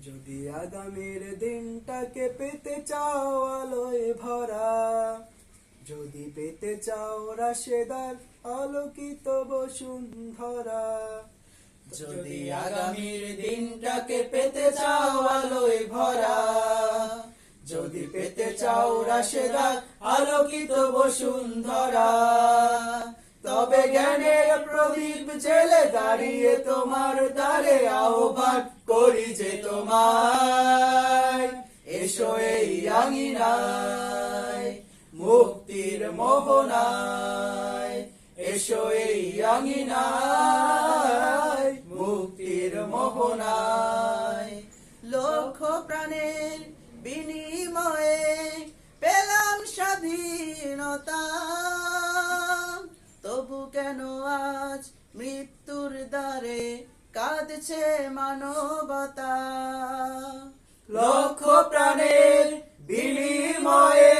যদি আগামীর দিনটাকে পেতে চাও আলোয় ভরা, যদি পেতে চাও রাশেদার আলোকিত বসুন্ধরা, যদি আগামীর দিনটাকে পেতে চাও আলোয় ভরা, যদি পেতে চাও রাশেদার আলোকিত বসুন্ধরা, তবে জ্ঞানের প্রদীপ জেলে দাঁড়িয়ে তোমার দ্বারে আহ্বান করি যে তোমায়, এসো এই আঙিনায় মুক্তির মোহনায়, এসো এই আঙিনায় মুক্তির মোহনায়। লক্ষ প্রাণের বিনিময়ে পেলাম স্বাধীনতা, তবু কেন আজ মৃত্যুর দ্বারে কাঁদছে মানবতা। লক্ষ প্রাণের বিনিময়ে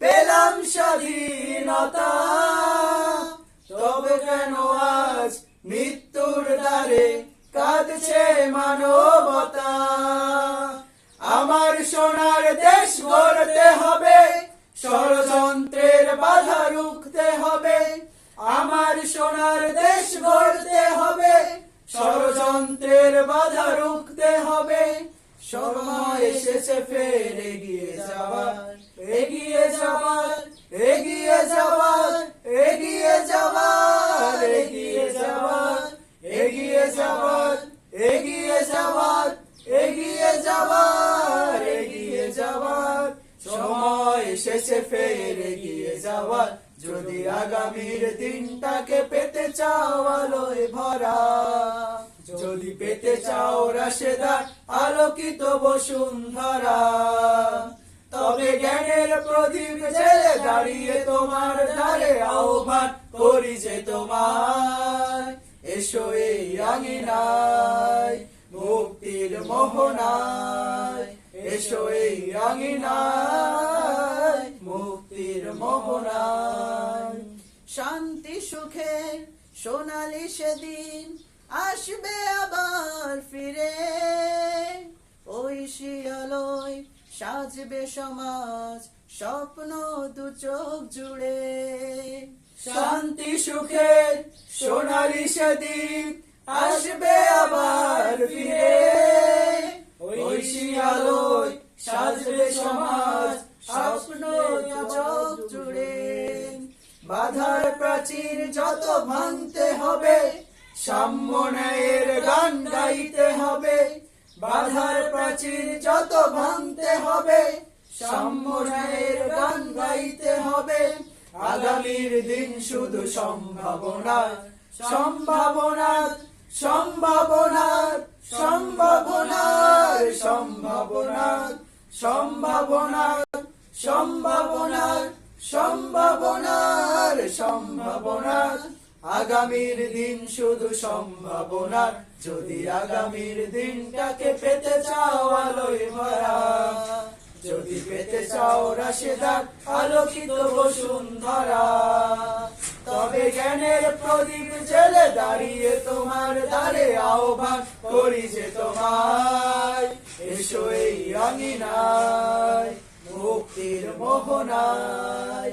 পেলাম স্বাধীনতা, তবে কেন আজ মৃত্যুর দ্বারে কাঁদছে মানবতা। আমার সোনার দেশ গড়তে হবে, ষড়যন্ত্রের বাধা রুখতে হবে। আমার সোনার দেশ গড়তে হবে, ষড়যন্ত্রের বাধা রুখতে হবে। সময় এসেছে ফের এগিয়ে যাওয়ার, এগিয়ে যাওয়ার, এগিয়ে যাওয়ার, এগিয়ে যাওয়ার, এগিয়ে যাওয়ার, এগিয়ে যাওয়ার, এগিয়ে যাওয়ার, এগিয়ে যাওয়ার, এগিয়ে যাওয়ার। সময় এসেছে ফের এগিয়ে যাওয়ার, যদি আগামীর দিনটাকে পেতে চাও আলোয় ভরা, যদি পেতে চাও রাশেদার আলোকিত বসুন্ধরা, তবে জ্ঞানের প্রদীপ জেলে দাঁড়িয়ে তোমার দ্বারে আহ্বান করি যে তোমায়, এসো এই আঙিনায় মুক্তির মোহনায়, এসো এই আঙিনায় মুক্তির মোহনায়। শান্তি সুখের সোনালি সেদিন আসবে আবার ফিরে, ওই শিয়ালয় সাজবে সমাজ স্বপ্ন দু চোখ জুড়ে। শান্তি সুখের সোনালি সেদিন আসবে আবার ফিরে, ওই শিয়ালয় সাজবে সমাজ স্বপ্ন দু চোখ জুড়ে। বাধার প্রাচীর যত ভাঙতে হবে, সাম্য ন্যায়ের গান গাইতে হবে। বাধার প্রাচীর যত ভাঙতে হবে, সাম্য ন্যায়ের গান গাইতে হবে। আগামীর দিন শুধু সম্ভাবনার, সম্ভাবনার, সম্ভাবনার, সম্ভাবনার, সম্ভাবনার, সম্ভাবনার, সম্ভাবনার, সম্ভাবনার, সম্ভাবনার। আগামীর দিন শুধু সম্ভাবনার, যদি আগামীর দিনটাকে পেতে চাও আলোয় ভরা, যদি পেতে চাও রাশেদার আলোকিত বসুন্ধরা, তবে জ্ঞানের প্রদীপ জেলে দাঁড়িয়ে তোমার দ্বারে আহ্বান করি যে তোমায়, এসো এই আঙিনায় মুক্তির মোহনায়।